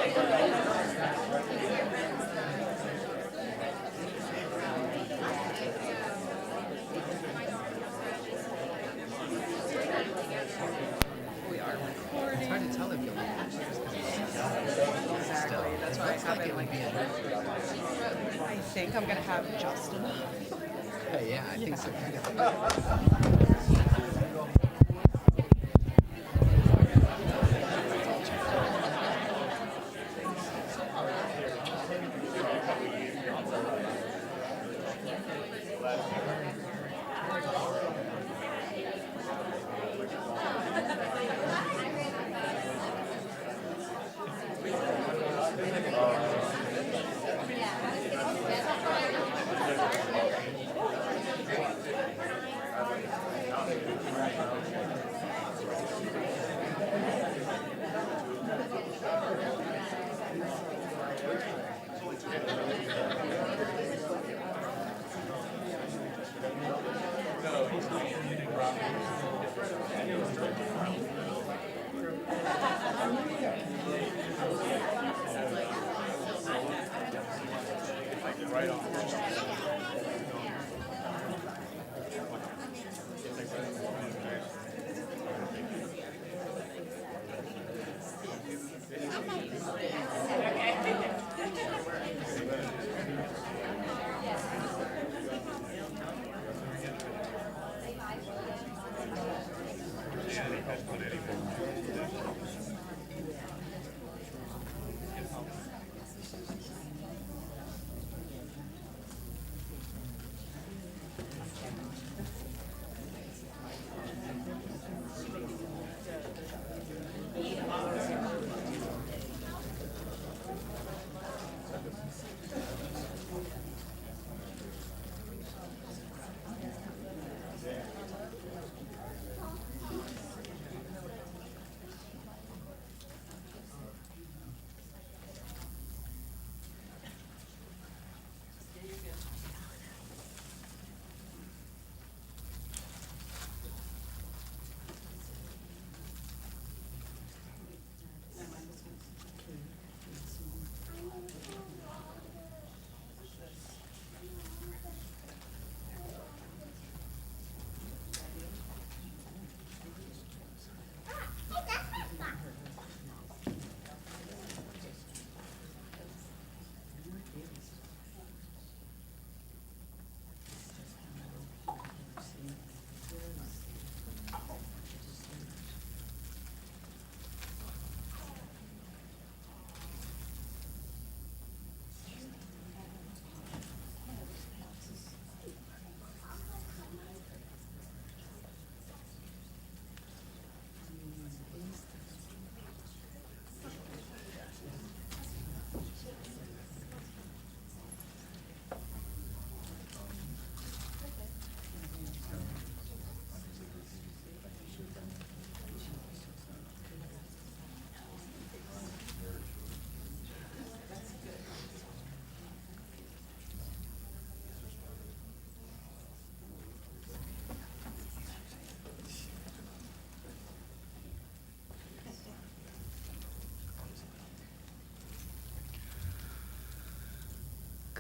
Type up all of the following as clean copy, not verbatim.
We are recording. It's hard to tell if you'll be Exactly. That's why I have it like. I think I'm gonna have just enough. Yeah, I think so.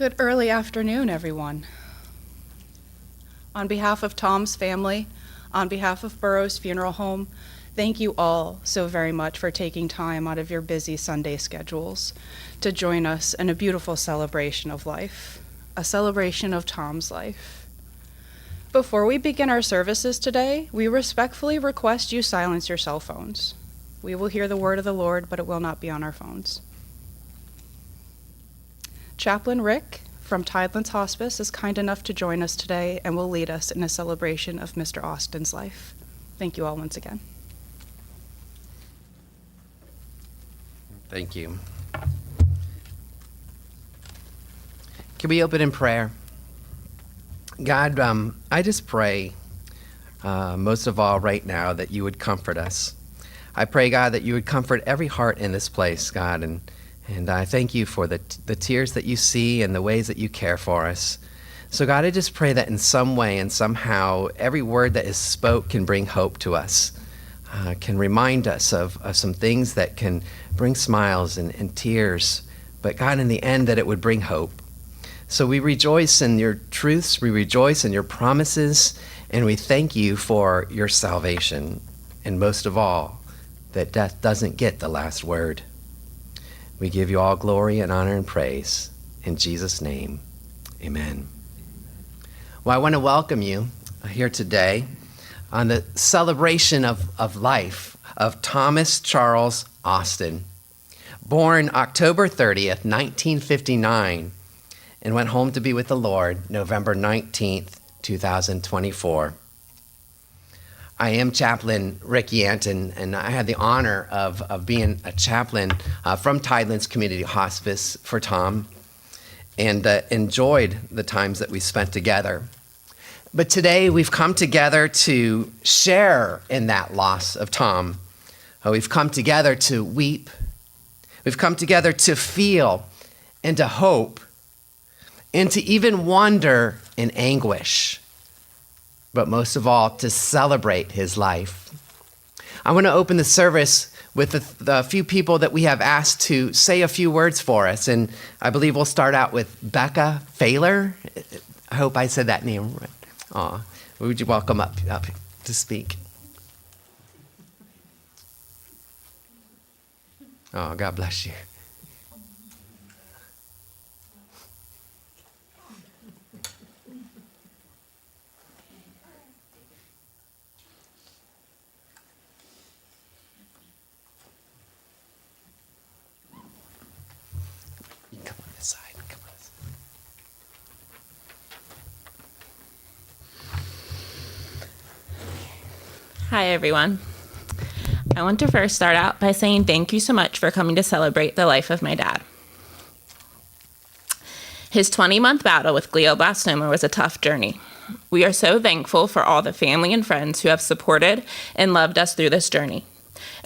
Good early afternoon, everyone. On behalf of Tom's family, on behalf of Burroughs Funeral Home, thank you all so very much for taking time out of your busy Sunday schedules to join us in a beautiful celebration of life, a celebration of Tom's life. Before we begin our services today, we respectfully request you silence your cell phones. We will hear the word of the Lord, but it will not be on our phones. Chaplain Rick from Tidelands Hospice is kind enough to join us today and will lead us in a celebration of Mr. Austin's life. Thank you all once again. Thank you. Can we open in prayer? God, I just pray, most of all right now, that you would comfort us. I pray, God, that you would comfort every heart in this place, God, and I thank you for the tears that you see and the ways that you care for us. So, God, I just pray that in some way and somehow every word that is spoke can bring hope to us. can remind us of some things that can bring smiles and tears, but God, in the end, that it would bring hope. So we rejoice in your truths, we rejoice in your promises, and we thank you for your salvation. And most of all, that death doesn't get the last word. We give you all glory and honor and praise. In Jesus' name, amen. Well, I want to welcome you here today on the celebration of life of Thomas Charles Austin, born October 30th, 1959, and went home to be with the Lord November 19th, 2024. I am Chaplain Rick Yanton, and I had the honor of being a chaplain from Tidelands Community Hospice for Tom, and enjoyed the times that we spent together. But today we've come together to share in that loss of Tom. We've come together to weep. We've come together to feel and to hope and to even wonder in anguish, but most of all, to celebrate his life. I want to open the service with the few people that we have asked to say a few words for us, and I believe we'll start out with Becca Failer. I hope I said that name right. Aw, would you welcome up to speak? Oh, God bless you. You come on this side. Come on this side. Hi, everyone. I want to first start out by saying thank you so much for coming to celebrate the life of my dad. His 20-month battle with glioblastoma was a tough journey. We are so thankful for all the family and friends who have supported and loved us through this journey,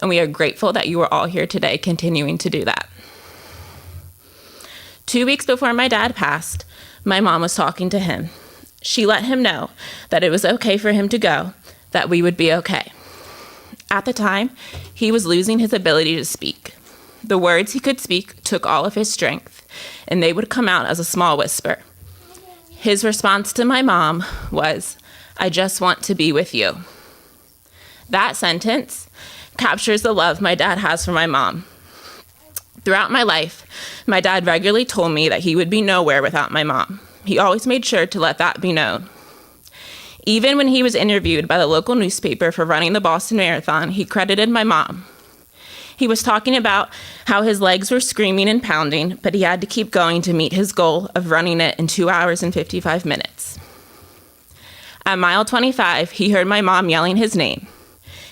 and we are grateful that you are all here today continuing to do that. 2 weeks before my dad passed, my mom was talking to him. She let him know that it was okay for him to go, that we would be okay. At the time, he was losing his ability to speak. The words he could speak took all of his strength, and they would come out as a small whisper. His response to my mom was, "I just want to be with you." That sentence captures the love my dad has for my mom. Throughout my life, my dad regularly told me that he would be nowhere without my mom. He always made sure to let that be known. Even when he was interviewed by the local newspaper for running the Boston Marathon, he credited my mom. He was talking about how his legs were screaming and pounding, but he had to keep going to meet his goal of running it in 2 hours and 55 minutes. At mile 25, he heard my mom yelling his name,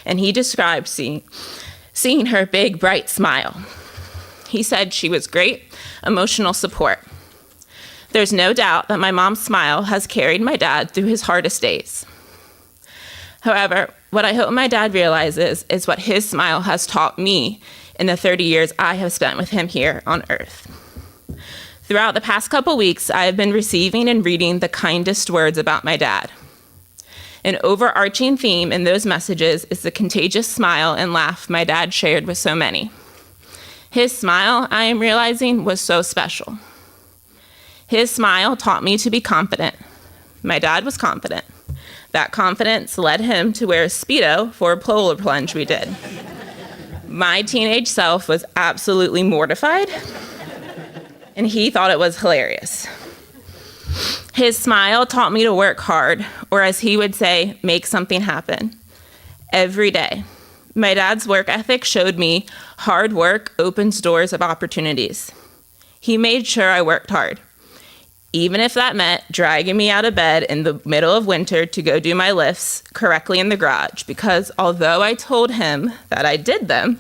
and he described seeing her big, bright smile. He said she was great emotional support. There's no doubt that my mom's smile has carried my dad through his hardest days. However, what I hope my dad realizes is what his smile has taught me in the 30 years I have spent with him here on earth. Throughout the past couple weeks, I have been receiving and reading the kindest words about my dad. An overarching theme in those messages is the contagious smile and laugh my dad shared with so many. His smile, I am realizing, was so special. His smile taught me to be confident. My dad was confident. That confidence led him to wear a Speedo for a polar plunge we did. My teenage self was absolutely mortified, and he thought it was hilarious. His smile taught me to work hard, or as he would say, make something happen, every day. My dad's work ethic showed me hard work opens doors of opportunities. He made sure I worked hard, even if that meant dragging me out of bed in the middle of winter to go do my lifts correctly in the garage, because although I told him that I did them,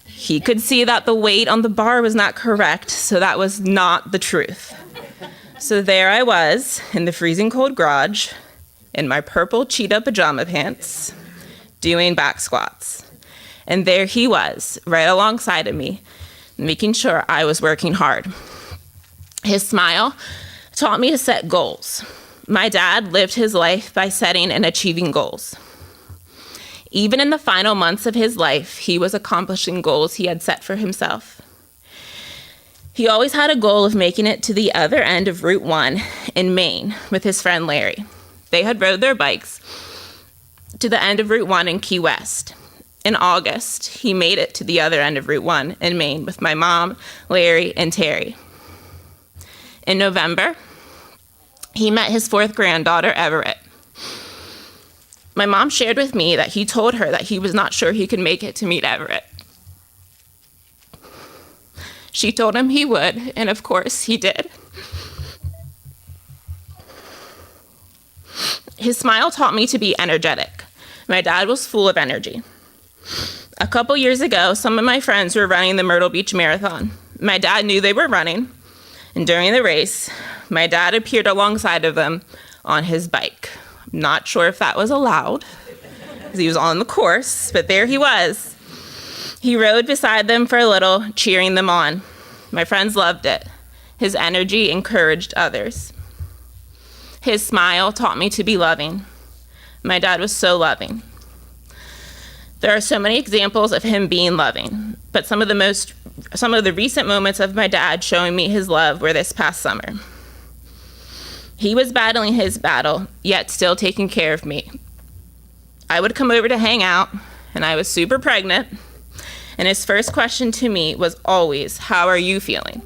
he could see that the weight on the bar was not correct, so that was not the truth. So there I was in the freezing cold garage in my purple cheetah pajama pants doing back squats. And there he was, right alongside of me, making sure I was working hard. His smile taught me to set goals. My dad lived his life by setting and achieving goals. Even in the final months of his life, he was accomplishing goals he had set for himself. He always had a goal of making it to the other end of Route 1 in Maine with his friend Larry. They had rode their bikes to the end of Route 1 in Key West. In August, he made it to the other end of Route 1 in Maine with my mom, Larry, and Terry. In November, he met his 4th granddaughter, Everett. My mom shared with me that he told her that he was not sure he could make it to meet Everett. She told him he would, and of course he did. His smile taught me to be energetic. My dad was full of energy. A couple years ago, some of my friends were running the Myrtle Beach Marathon. My dad knew they were running, and during the race, my dad appeared alongside of them on his bike. I'm not sure if that was allowed, because he was on the course, but there he was. He rode beside them for a little, cheering them on. My friends loved it. His energy encouraged others. His smile taught me to be loving. My dad was so loving. There are so many examples of him being loving, but some of the recent moments of my dad showing me his love were this past summer. He was battling his battle, yet still taking care of me. I would come over to hang out, and I was super pregnant, and his first question to me was always, "How are you feeling?"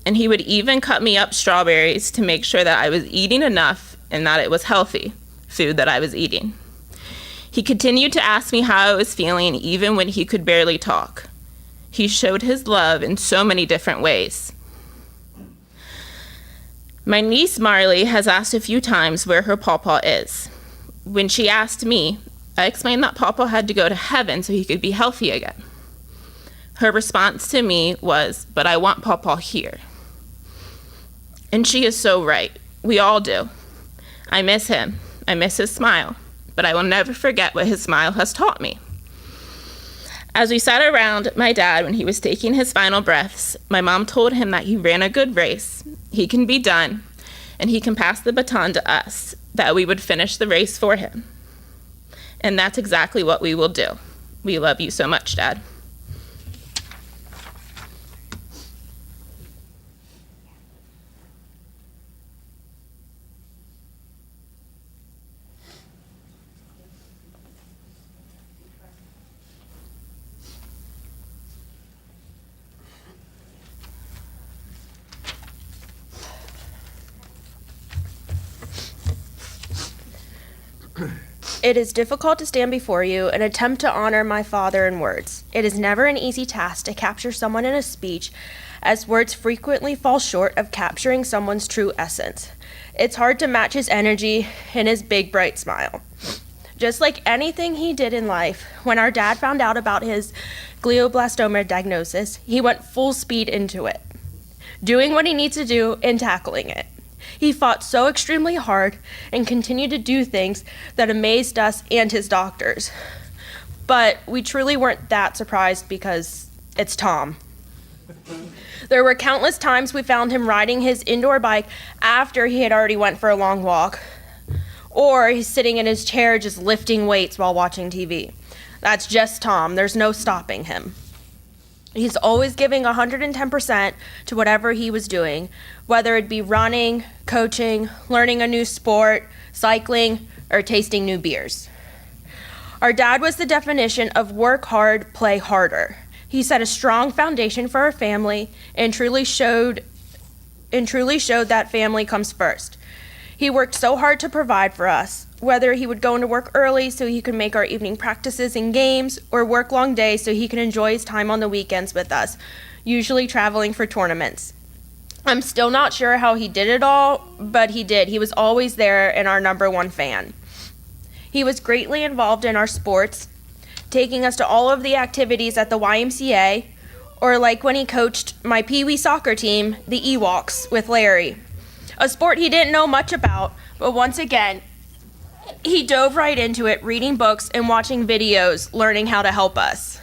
And he would even cut me up strawberries to make sure that I was eating enough and that it was healthy food that I was eating. He continued to ask me how I was feeling even when he could barely talk. He showed his love in so many different ways. My niece Marley has asked a few times where her pawpaw is. When she asked me, I explained that pawpaw had to go to heaven so he could be healthy again. Her response to me was, "But I want pawpaw here." And she is so right. We all do. I miss him. I miss his smile. But I will never forget what his smile has taught me. As we sat around my dad when he was taking his final breaths, my mom told him that he ran a good race, he can be done, and he can pass the baton to us, that we would finish the race for him. And that's exactly what we will do. We love you so much, Dad. It is difficult to stand before you and attempt to honor my father in words. It is never an easy task to capture someone in a speech, as words frequently fall short of capturing someone's true essence. It's hard to match his energy and his big, bright smile. Just like anything he did in life, when our dad found out about his glioblastoma diagnosis, he went full speed into it, doing what he needs to do and tackling it. He fought so extremely hard and continued to do things that amazed us and his doctors. But we truly weren't that surprised because it's Tom. There were countless times we found him riding his indoor bike after he had already went for a long walk, or he's sitting in his chair just lifting weights while watching TV. That's just Tom. There's no stopping him. He's always giving 110% to whatever he was doing, whether it be running, coaching, learning a new sport, cycling, or tasting new beers. Our dad was the definition of work hard, play harder. He set a strong foundation for our family and truly showed that family comes first. He worked so hard to provide for us, whether he would go into work early so he could make our evening practices and games, or work long days so he could enjoy his time on the weekends with us, usually traveling for tournaments. I'm still not sure how he did it all, but he did. He was always there and our number one fan. He was greatly involved in our sports, taking us to all of the activities at the YMCA, or like when he coached my Pee Wee soccer team, the Ewoks, with Larry. A sport he didn't know much about, but once again, he dove right into it, reading books and watching videos, learning how to help us.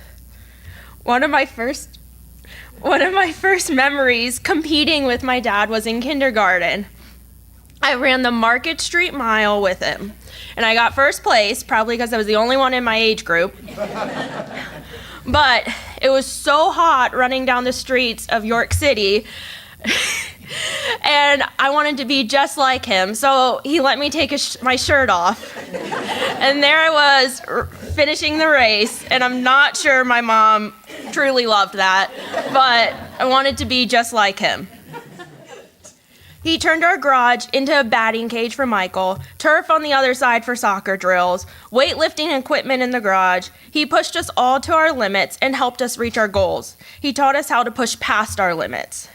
One of my first memories competing with my dad was in kindergarten. I ran the Market Street Mile with him, and I got first place, probably because I was the only one in my age group. But it was so hot running down the streets of York City, and I wanted to be just like him, so he let me take my shirt off. And there I was, finishing the race, and I'm not sure my mom truly loved that, but I wanted to be just like him. He turned our garage into a batting cage for Michael, turf on the other side for soccer drills, weightlifting equipment in the garage. He pushed us all to our limits and helped us reach our goals. He taught us how to push past our limits.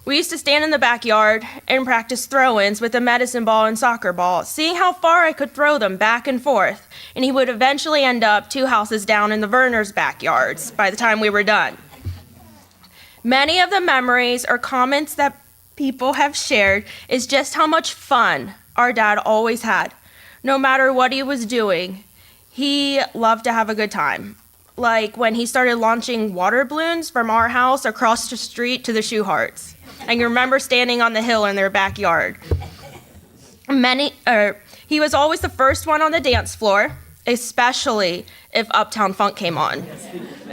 We used to stand in the backyard and practice throw-ins with a medicine ball and soccer ball, seeing how far I could throw them back and forth, and he would eventually end up 2 houses down in the Verner's backyards by the time we were done. Many of the memories or comments that people have shared is just how much fun our dad always had. No matter what he was doing, he loved to have a good time. Like when he started launching water balloons from our house across the street to the Shoeharts. I can remember standing on the hill in their backyard. He was always the first one on the dance floor, especially if Uptown Funk came on.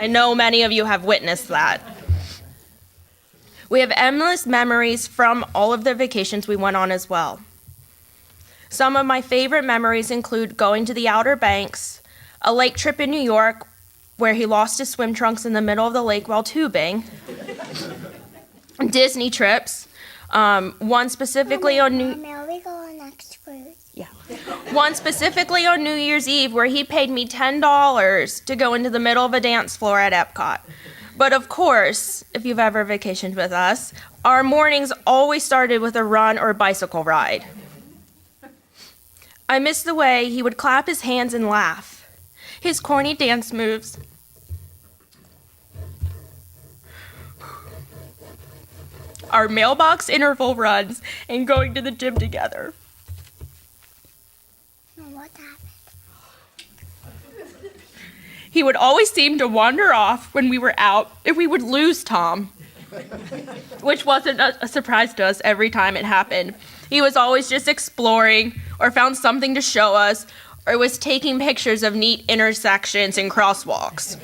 I know many of you have witnessed that. We have endless memories from all of the vacations we went on as well. Some of my favorite memories include going to the Outer Banks, a lake trip in New York where he lost his swim trunks in the middle of the lake while tubing, Disney trips, one specifically on One specifically on New Year's Eve where he paid me $10 to go into the middle of a dance floor at Epcot. But of course, if you've ever vacationed with us, our mornings always started with a run or bicycle ride. I miss the way he would clap his hands and laugh, his corny dance moves, our mailbox interval runs, and going to the gym together. What happened? He would always seem to wander off when we were out, and we would lose Tom, which wasn't a surprise to us every time it happened. He was always just exploring or found something to show us or was taking pictures of neat intersections and crosswalks.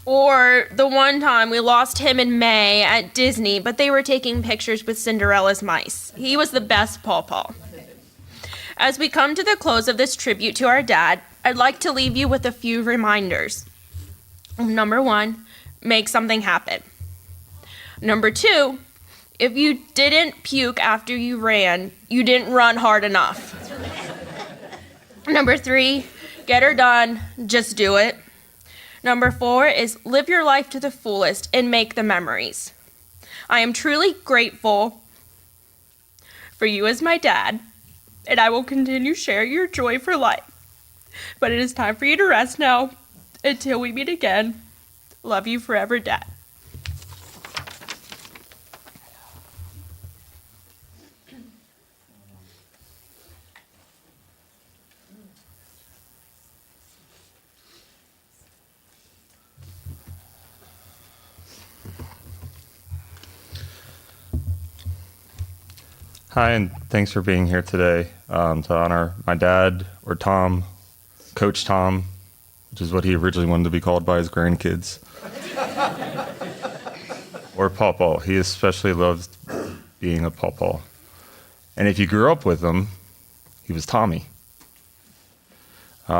Or the one time we lost him in May at Disney, but they were taking pictures with Cinderella's mice. He was the best pawpaw. As we come to the close of this tribute to our dad, I'd like to leave you with a few reminders. Number 1, make something happen. Number 2, if you didn't puke after you ran, you didn't run hard enough. Number 3, get her done, just do it. Number 4 is live your life to the fullest and make the memories. I am truly grateful for you as my dad, and I will continue sharing your joy for life. But it is time for you to rest now. Until we meet again, love you forever, Dad. Hi, and thanks for being here today to honor my dad, or Tom, Coach Tom, which is what he originally wanted to be called by his grandkids, or Pawpaw. He especially loved being a Pawpaw. And if you grew up with him, he was Tommy. He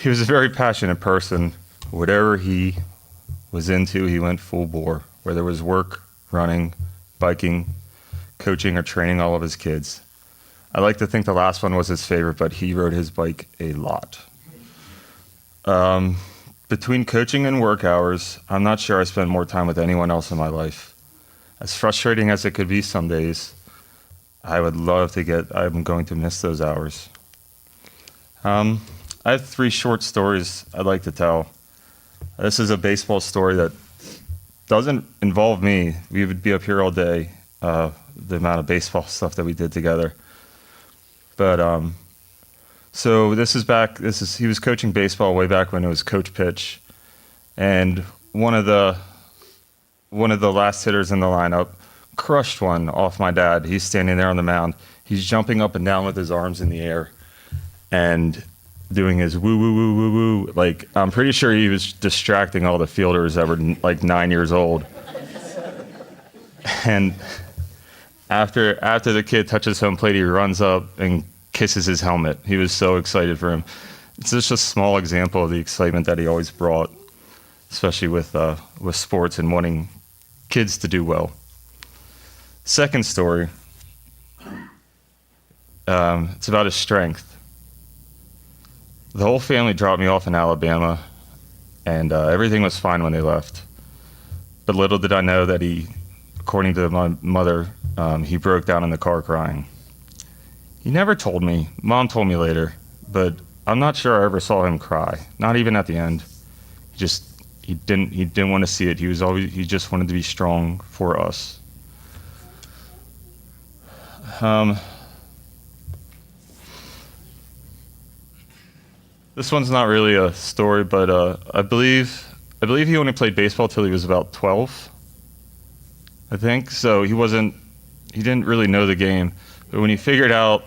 was a very passionate person. Whatever he was into, he went full bore, whether it was work, running, biking, coaching, or training all of his kids. I like to think the last one was his favorite, but he rode his bike a lot. Between coaching and work hours, I'm not sure I spent more time with anyone else in my life. As frustrating as it could be some days, I'm going to miss those hours. I have 3 short stories I'd like to tell. This is a baseball story that doesn't involve me. We would be up here all day, the amount of baseball stuff that we did together. But so he was coaching baseball way back when it was Coach Pitch. And one of the one of the last hitters in the lineup, crushed one off my dad. He's standing there on the mound. He's jumping up and down with his arms in the air and doing his woo, woo, woo, woo, woo. Like, I'm pretty sure he was distracting all the fielders that were like 9 years old. And after the kid touches home plate, he runs up and kisses his helmet. He was so excited for him. It's just a small example of the excitement that he always brought, especially with sports and wanting kids to do well. Second story, it's about his strength. The whole family dropped me off in Alabama, and everything was fine when they left. But little did I know that he, according to my mother, he broke down in the car crying. He never told me. Mom told me later, but I'm not sure I ever saw him cry. Not even at the end. He didn't want to see it. He just wanted to be strong for us. This one's not really a story, but I believe he only played baseball till he was about 12. I think so. He didn't really know the game, but when he figured out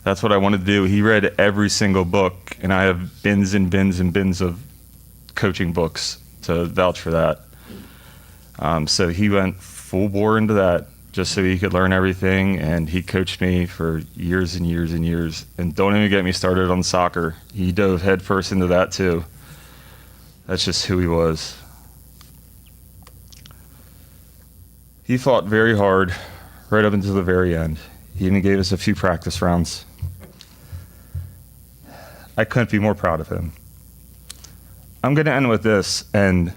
that's what I wanted to do, he read every single book, and I have bins and bins and bins of coaching books to vouch for that. So he went full bore into that just so he could learn everything, and he coached me for years and years and years. And don't even get me started on soccer. He dove headfirst into that too. That's just who he was. He fought very hard right up until the very end. He even gave us a few practice rounds. I couldn't be more proud of him. I'm going to end with this, and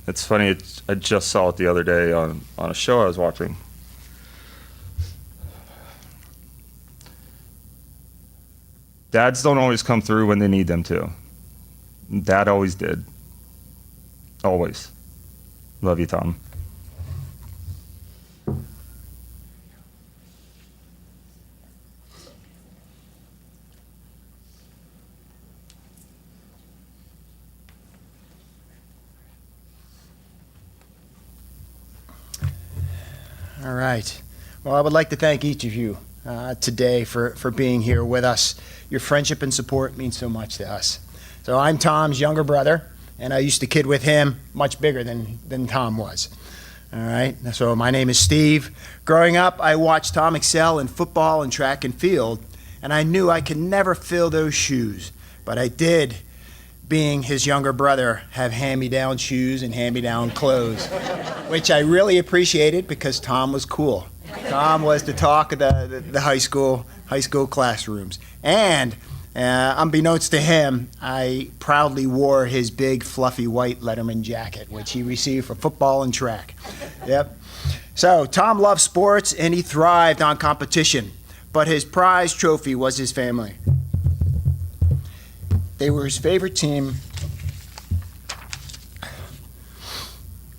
it's funny, I just saw it the other day on a show I was watching. Dads don't always come through when they need them to. Dad always did. Always. Love you, Tom. All right. Well, I would like to thank each of you today for being here with us. Your friendship and support means so much to us. So I'm Tom's younger brother, and I used to kid with him much bigger than Tom was. All right. So my name is Steve. Growing up, I watched Tom excel in football and track and field, and I knew I could never fill those shoes. But I did, being his younger brother, have hand-me-down shoes and hand-me-down clothes, which I really appreciated because Tom was cool. Tom was the talk of the high school classrooms. And unbeknownst to him, I proudly wore his big, fluffy, white Letterman jacket, which he received for football and track. Yep. So Tom loved sports, and he thrived on competition. But his prize trophy was his family. They were his favorite team.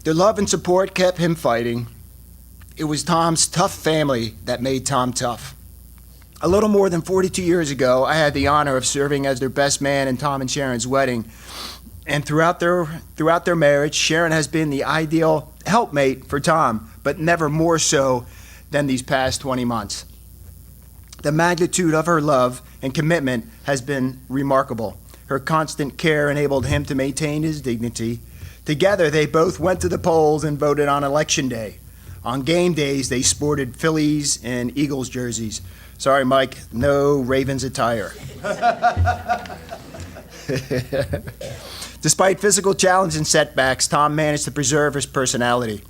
Their love and support kept him fighting. It was Tom's tough family that made Tom tough. A little more than 42 years ago, I had the honor of serving as their best man in Tom and Sharon's wedding. And throughout their marriage, Sharon has been the ideal helpmate for Tom, but never more so than these past 20 months. The magnitude of her love and commitment has been remarkable. Her constant care enabled him to maintain his dignity. Together, they both went to the polls and voted on Election Day. On game days, they sported Phillies and Eagles jerseys. Sorry, Mike, no Ravens attire. Despite physical challenges and setbacks, Tom managed to preserve his personality.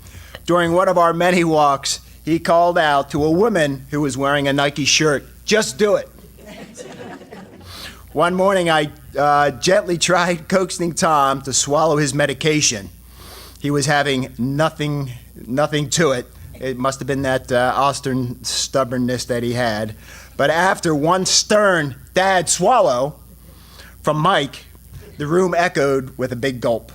During one of our many walks, he called out to a woman who was wearing a Nike shirt, "Just do it." One morning, I gently tried coaxing Tom to swallow his medication. He was having nothing to it. It must have been that Austin stubbornness that he had. But after one stern "Dad, swallow" from Mike, the room echoed with a big gulp.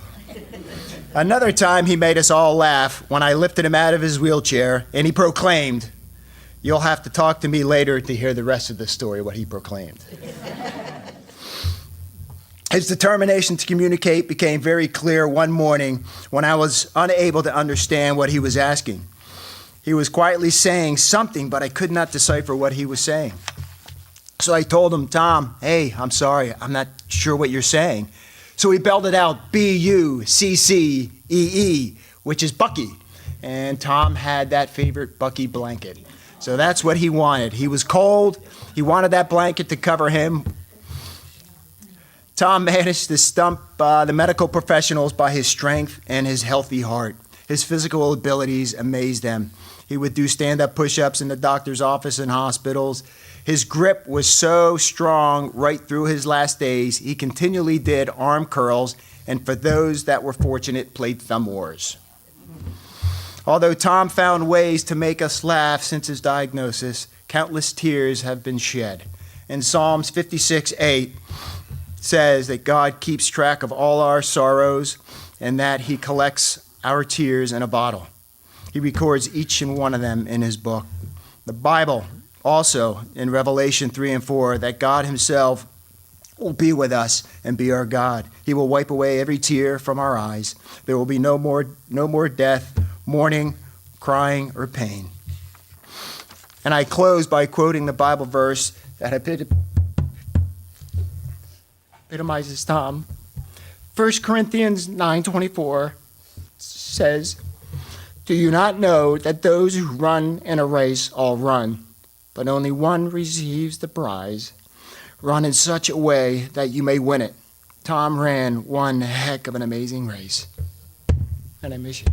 Another time he made us all laugh when I lifted him out of his wheelchair and he proclaimed, "You'll have to talk to me later to hear the rest of the story," what he proclaimed. His determination to communicate became very clear one morning when I was unable to understand what he was asking. He was quietly saying something, but I could not decipher what he was saying. So I told him, Tom, hey, I'm sorry, I'm not sure what you're saying. So he belted out Buccee, which is Bucky. And Tom had that favorite Bucky blanket. So that's what he wanted. He was cold. He wanted that blanket to cover him. Tom managed to stump the medical professionals by his strength and his healthy heart. His physical abilities amazed them. He would do stand-up push-ups in the doctor's office and hospitals. His grip was so strong right through his last days, he continually did arm curls, and for those that were fortunate, played thumb wars. Although Tom found ways to make us laugh since his diagnosis, countless tears have been shed. In Psalms 56:8 says that God keeps track of all our sorrows and that he collects our tears in a bottle. He records each and one of them in his book. The Bible also in Revelation 3 and 4 that God himself will be with us and be our God. He will wipe away every tear from our eyes. There will be no more death, mourning, crying, or pain. And I close by quoting the Bible verse that epitomizes Tom. 1 Corinthians 9:24 says, "Do you not know that those who run in a race all run, but only one receives the prize? Run in such a way that you may win it." Tom ran one heck of an amazing race. And I miss you.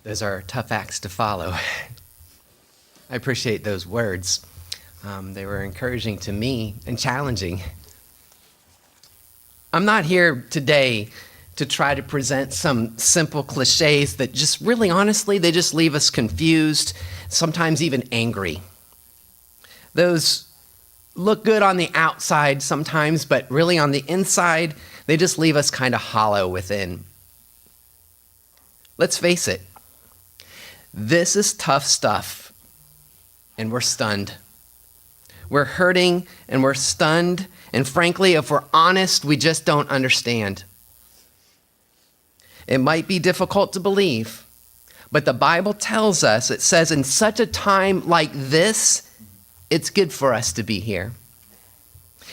Those are tough acts to follow. I appreciate those words. They were encouraging to me and challenging. I'm not here today to try to present some simple cliches that just really honestly, they just leave us confused, sometimes even angry. Those look good on the outside sometimes, but really on the inside, they just leave us kind of hollow within. Let's face it. This is tough stuff, and we're stunned. We're hurting, and we're stunned, and frankly, if we're honest, we just don't understand. It might be difficult to believe, but the Bible tells us, it says in such a time like this, it's good for us to be here.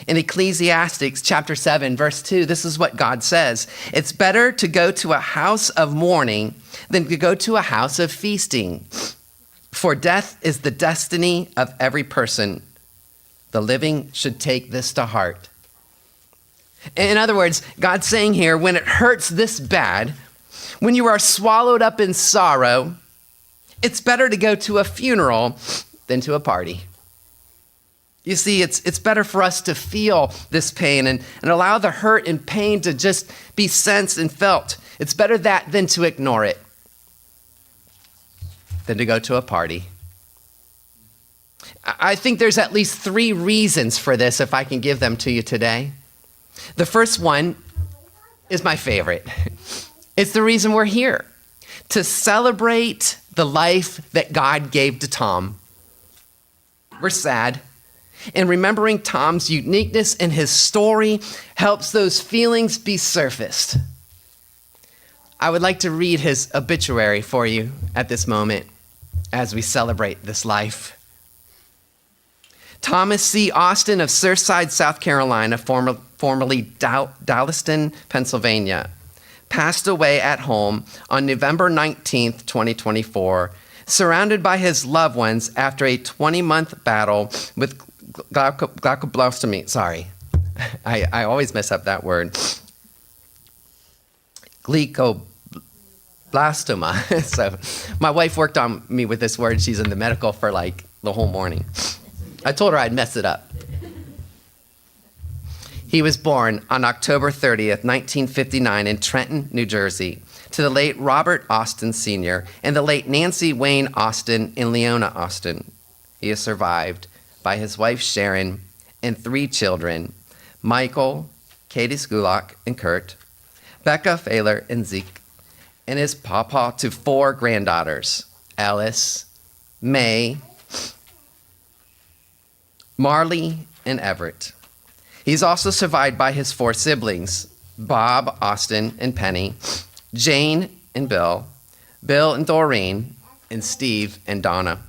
In Ecclesiastes chapter 7, verse 2, this is what God says. It's better to go to a house of mourning than to go to a house of feasting. For death is the destiny of every person. The living should take this to heart. In other words, God's saying here, when it hurts this bad, when you are swallowed up in sorrow, it's better to go to a funeral than to a party. You see, it's better for us to feel this pain and allow the hurt and pain to just be sensed and felt. It's better that than to ignore it, than to go to a party. I think there's at least 3 reasons for this, if I can give them to you today. The first one is my favorite. It's the reason we're here, to celebrate the life that God gave to Tom. We're sad. And remembering Tom's uniqueness and his story helps those feelings be surfaced. I would like to read his obituary for you at this moment as we celebrate this life. Thomas C. Austin of Surfside, South Carolina, formerly Dallaston, Pennsylvania, passed away at home on November 19th, 2024, surrounded by his loved ones after a 20-month battle with glaucoma. Sorry, I always mess up that word. Glioblastoma. So my wife worked on me with this word. She's in the medical for like the whole morning. I told her I'd mess it up. He was born on October 30th, 1959 in Trenton, New Jersey, to the late Robert Austin Sr. and the late Nancy Wayne Austin and Leona Austin. He has survived by his wife Sharon and 3 children, Michael, Katie Skulak and Kurt, Becca, Failer, and Zeke, and his papa to 4 granddaughters, Alice, May, Marley, and Everett. He's also survived by his 4 siblings, Bob, Austin, and Penny, Jane and Bill, Bill and Doreen, and Steve and Donna.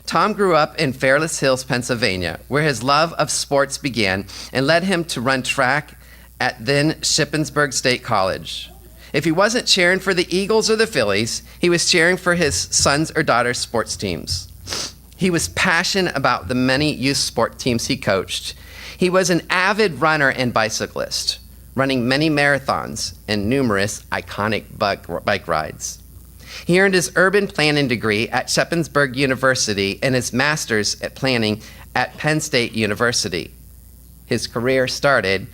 Tom grew up in Fairless Hills, Pennsylvania, where his love of sports began and led him to run track at then Shippensburg State College. If he wasn't cheering for the Eagles or the Phillies, he was cheering for his sons or daughters' sports teams. He was passionate about the many youth sport teams he coached. He was an avid runner and bicyclist, running many marathons and numerous iconic bike rides. He earned his urban planning degree at Shippensburg University and his master's at planning at Penn State University. His career started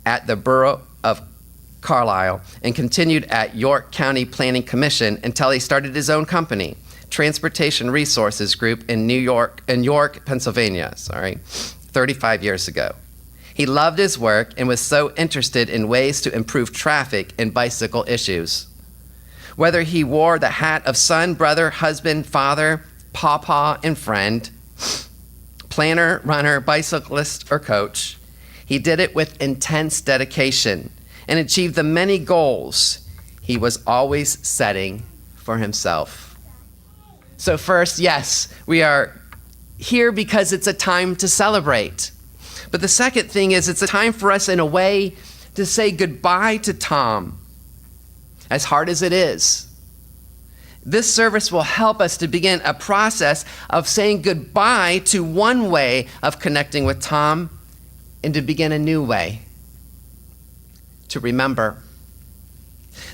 at the Borough of Carlisle and continued at York County Planning Commission until he started his own company, Transportation Resources Group in York, Pennsylvania, 35 years ago. He loved his work and was so interested in ways to improve traffic and bicycle issues. Whether he wore the hat of son, brother, husband, father, pawpaw, and friend, planner, runner, bicyclist, or coach, he did it with intense dedication and achieved the many goals he was always setting for himself. So first, yes, we are here because it's a time to celebrate. But the second thing is it's a time for us in a way to say goodbye to Tom, as hard as it is. This service will help us to begin a process of saying goodbye to one way of connecting with Tom and to begin a new way, to remember.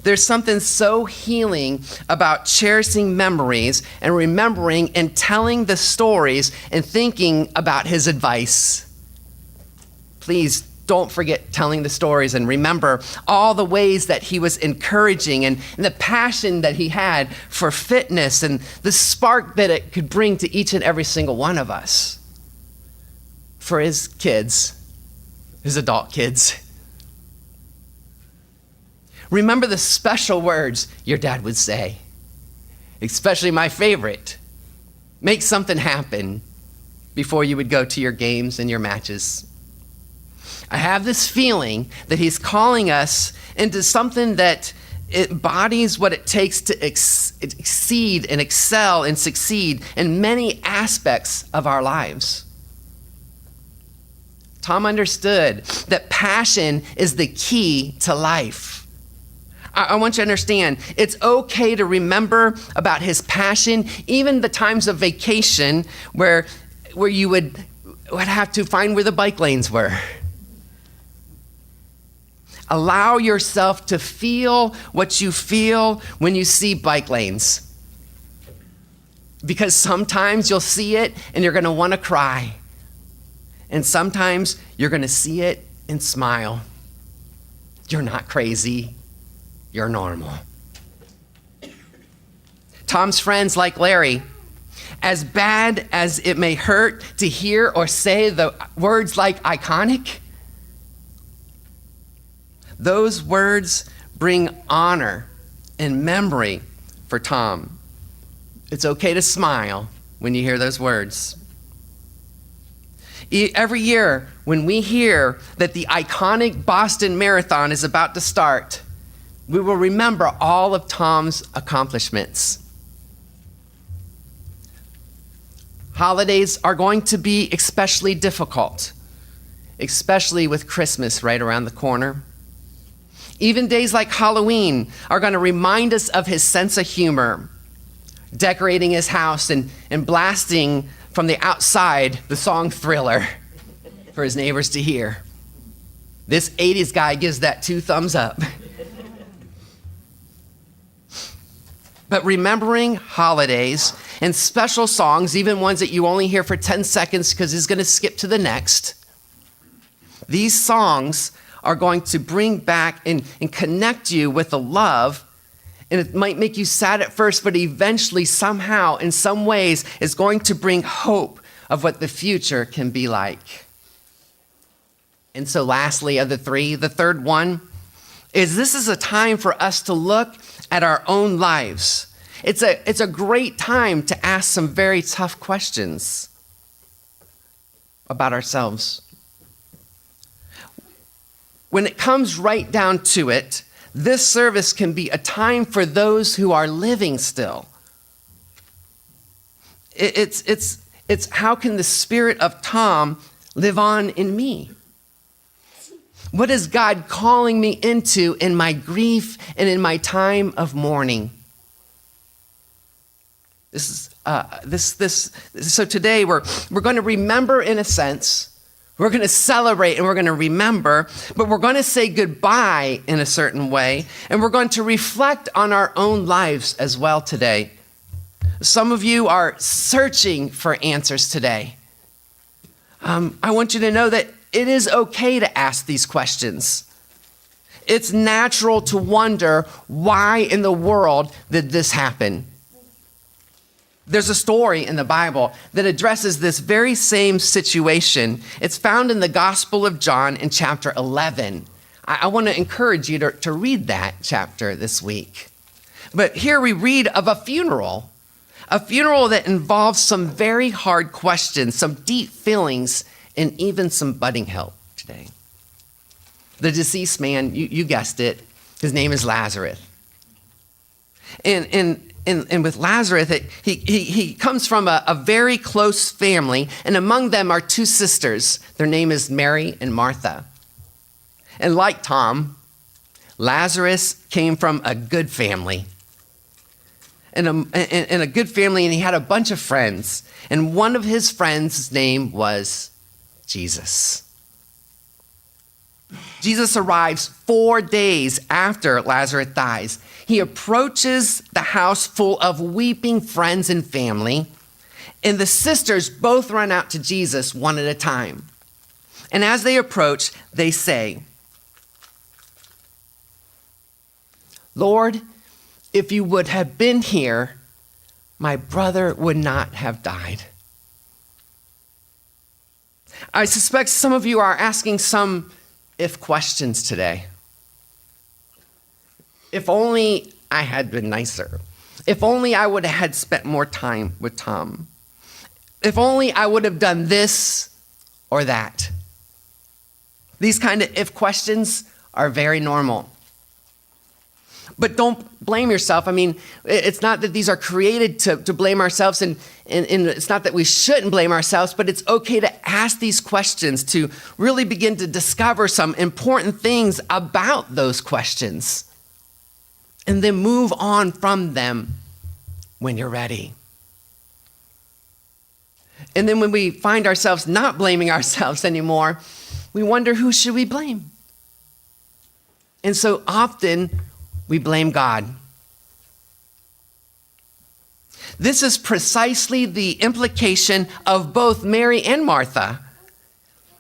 There's something so healing about cherishing memories and remembering and telling the stories and thinking about his advice. Please don't forget telling the stories and remember all the ways that he was encouraging and the passion that he had for fitness and the spark that it could bring to each and every single one of us. For his kids, his adult kids. Remember the special words your dad would say, especially my favorite, make something happen before you would go to your games and your matches. I have this feeling that he's calling us into something that embodies what it takes to exceed and excel and succeed in many aspects of our lives. Tom understood that passion is the key to life. I want you to understand, it's okay to remember about his passion, even the times of vacation where you would have to find where the bike lanes were. Allow yourself to feel what you feel when you see bike lanes. Because sometimes you'll see it and you're going to want to cry. And sometimes you're going to see it and smile. You're not crazy. You're normal. Tom's friends like Larry, as bad as it may hurt to hear or say the words like iconic, those words bring honor and memory for Tom. It's okay to smile when you hear those words. Every year when we hear that the iconic Boston Marathon is about to start, we will remember all of Tom's accomplishments. Holidays are going to be especially difficult, especially with Christmas right around the corner. Even days like Halloween are going to remind us of his sense of humor, decorating his house and blasting from the outside the song Thriller for his neighbors to hear. This 80s guy gives that 2 thumbs up. But remembering holidays and special songs, even ones that you only hear for 10 seconds because he's going to skip to the next, these songs are going to bring back and connect you with a love, and it might make you sad at first, but eventually somehow, in some ways, is going to bring hope of what the future can be like. And so lastly of the three, the third one is this is a time for us to look at our own lives. It's a great time to ask some very tough questions about ourselves. When it comes right down to it, this service can be a time for those who are living still. It's how can the spirit of Tom live on in me? What is God calling me into in my grief and in my time of mourning? So today we're going to remember in a sense. We're going to celebrate and we're going to remember, but we're going to say goodbye in a certain way, and we're going to reflect on our own lives as well today. Some of you are searching for answers today. I want you to know that it is okay to ask these questions. It's natural to wonder, why in the world did this happen? There's a story in the Bible that addresses this very same situation. It's found in the Gospel of John in chapter 11. I want to encourage you to read that chapter this week. But here we read of a funeral that involves some very hard questions, some deep feelings, and even some budding help today. The deceased man, you guessed it, his name is Lazarus. And with Lazarus, he comes from a very close family, and among them are two sisters. Their name is Mary and Martha. And like Tom, Lazarus came from a good family. And a good family, and he had a bunch of friends. And one of his friends' name was Jesus. Jesus arrives 4 days after Lazarus dies. He approaches the house full of weeping friends and family, and the sisters both run out to Jesus one at a time. And as they approach, they say, "Lord, if you would have been here, my brother would not have died." I suspect some of you are asking some if questions today. If only I had been nicer. If only I would have had spent more time with Tom. If only I would have done this or that. These kind of if questions are very normal. But don't blame yourself. I mean, it's not that these are created to blame ourselves, and it's not that we shouldn't blame ourselves, but it's okay to ask these questions, to really begin to discover some important things about those questions, and then move on from them when you're ready. And then when we find ourselves not blaming ourselves anymore, we wonder, who should we blame? And so often, we blame God. This is precisely the implication of both Mary and Martha.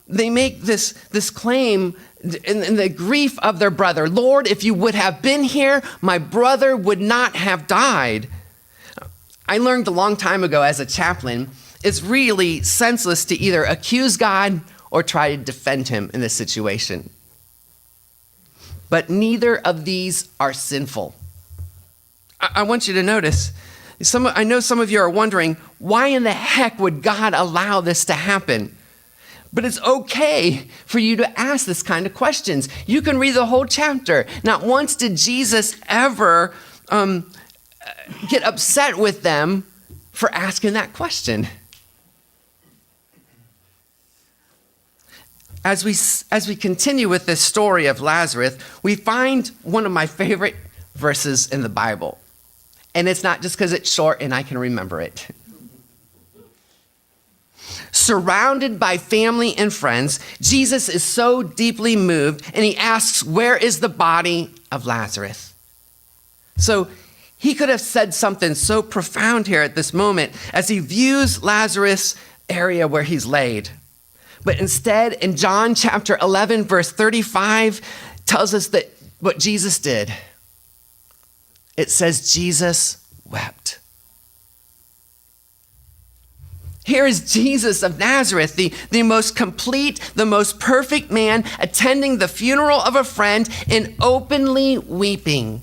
They make this claim in the grief of their brother. "Lord, if you would have been here, my brother would not have died." I learned a long time ago as a chaplain, it's really senseless to either accuse God or try to defend him in this situation. But neither of these are sinful. I want you to notice, I know some of you are wondering, why in the heck would God allow this to happen? But it's okay for you to ask this kind of questions. You can read the whole chapter. Not once did Jesus ever get upset with them for asking that question. As we continue with this story of Lazarus, we find one of my favorite verses in the Bible. And it's not just because it's short and I can remember it. Surrounded by family and friends, Jesus is so deeply moved, and he asks, "Where is the body of Lazarus?" So he could have said something so profound here at this moment as he views Lazarus' area where he's laid. But instead, in John chapter 11, verse 35, tells us that what Jesus did. It says Jesus wept. Here is Jesus of Nazareth, the most complete, the most perfect man, attending the funeral of a friend and openly weeping.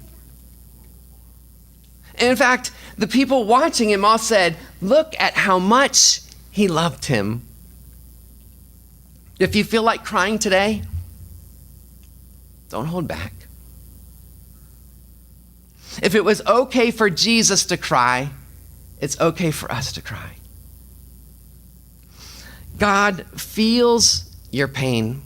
In fact, the people watching him all said, "Look at how much he loved him." If you feel like crying today, don't hold back. If it was okay for Jesus to cry, it's okay for us to cry. God feels your pain.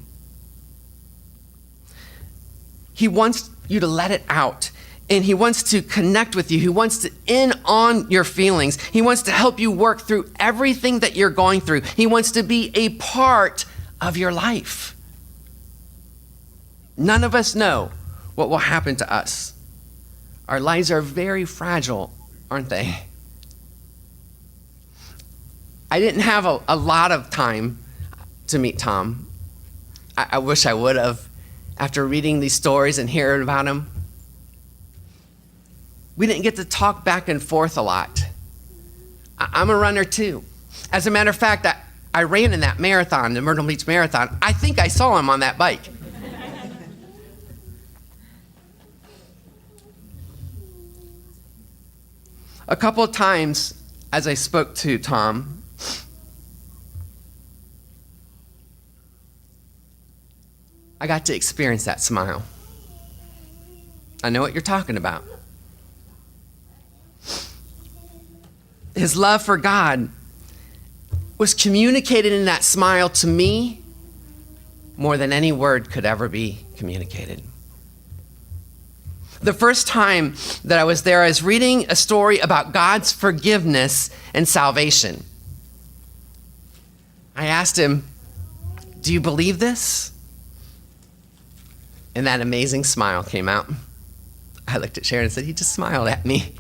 He wants you to let it out, and he wants to connect with you. He wants to in on your feelings. He wants to help you work through everything that you're going through. He wants to be a part of your life. None of us know what will happen to us. Our lives are very fragile, aren't they? I didn't have a lot of time to meet Tom. I wish I would have after reading these stories and hearing about him. We didn't get to talk back and forth a lot. I'm a runner too. As a matter of fact, I ran in that marathon, the Myrtle Beach Marathon. I think I saw him on that bike. A couple of times as I spoke to Tom, I got to experience that smile. I know what you're talking about. His love for God was communicated in that smile to me more than any word could ever be communicated. The first time that I was there, I was reading a story about God's forgiveness and salvation. I asked him, "Do you believe this?" And that amazing smile came out. I looked at Sharon and said, "He just smiled at me."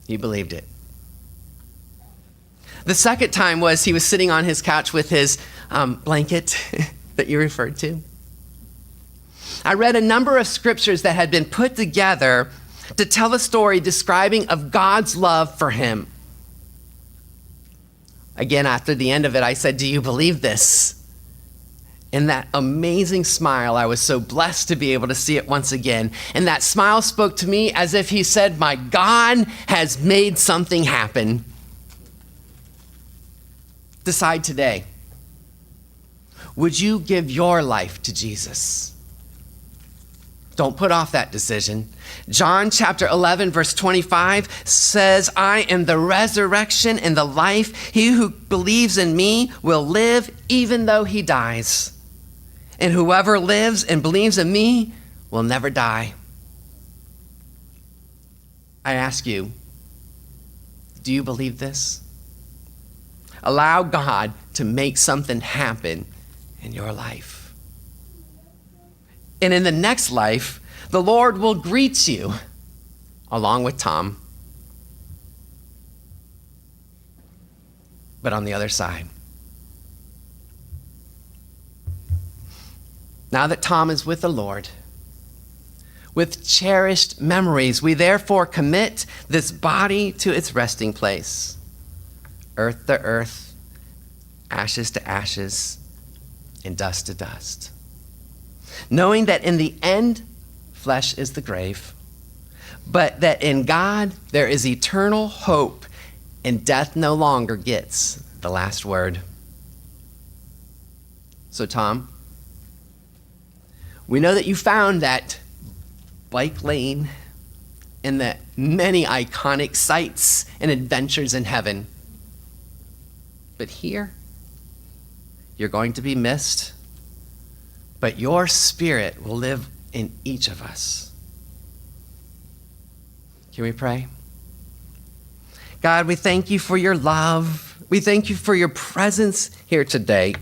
He believed it. The second time was he was sitting on his couch with his blanket that you referred to. I read a number of scriptures that had been put together to tell a story describing of God's love for him. Again, after the end of it, I said, "Do you believe this?" And that amazing smile, I was so blessed to be able to see it once again. And that smile spoke to me as if he said, "My God has made something happen." Decide today. Would you give your life to Jesus? Don't put off that decision. John chapter 11, verse 25 says, "I am the resurrection and the life. He who believes in me will live even though he dies. And whoever lives and believes in me will never die." I ask you, do you believe this? Allow God to make something happen in your life. And in the next life, the Lord will greet you along with Tom. But on the other side. Now that Tom is with the Lord, with cherished memories, we therefore commit this body to its resting place. Earth to earth, ashes to ashes, and dust to dust. Knowing that in the end, flesh is the grave, but that in God there is eternal hope, and death no longer gets the last word. So, Tom, we know that you found that bike lane and the many iconic sights and adventures in heaven. But here, you're going to be missed, but your spirit will live in each of us. Can we pray? God, we thank you for your love. We thank you for your presence here today.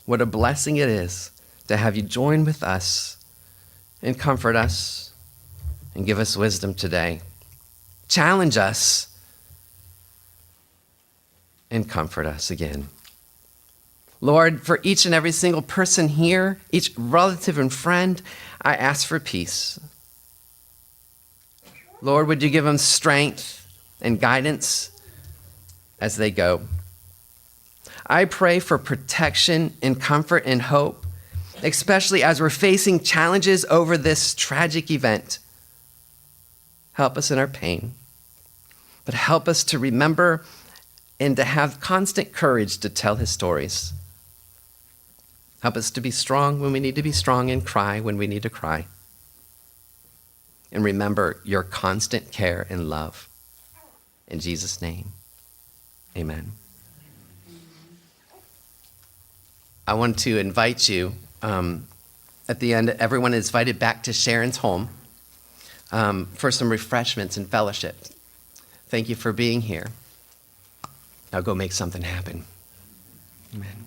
What a blessing it is to have you join with us and comfort us and give us wisdom today. Challenge us and comfort us again. Lord, for each and every single person here, each relative and friend, I ask for peace. Lord, would you give them strength and guidance as they go. I pray for protection and comfort and hope, especially as we're facing challenges over this tragic event. Help us in our pain, but help us to remember and to have constant courage to tell his stories. Help us to be strong when we need to be strong and cry when we need to cry. And remember your constant care and love. In Jesus' name, amen. I want to invite you, at the end, everyone is invited back to Sharon's home for some refreshments and fellowship. Thank you for being here. Now go make something happen. Amen.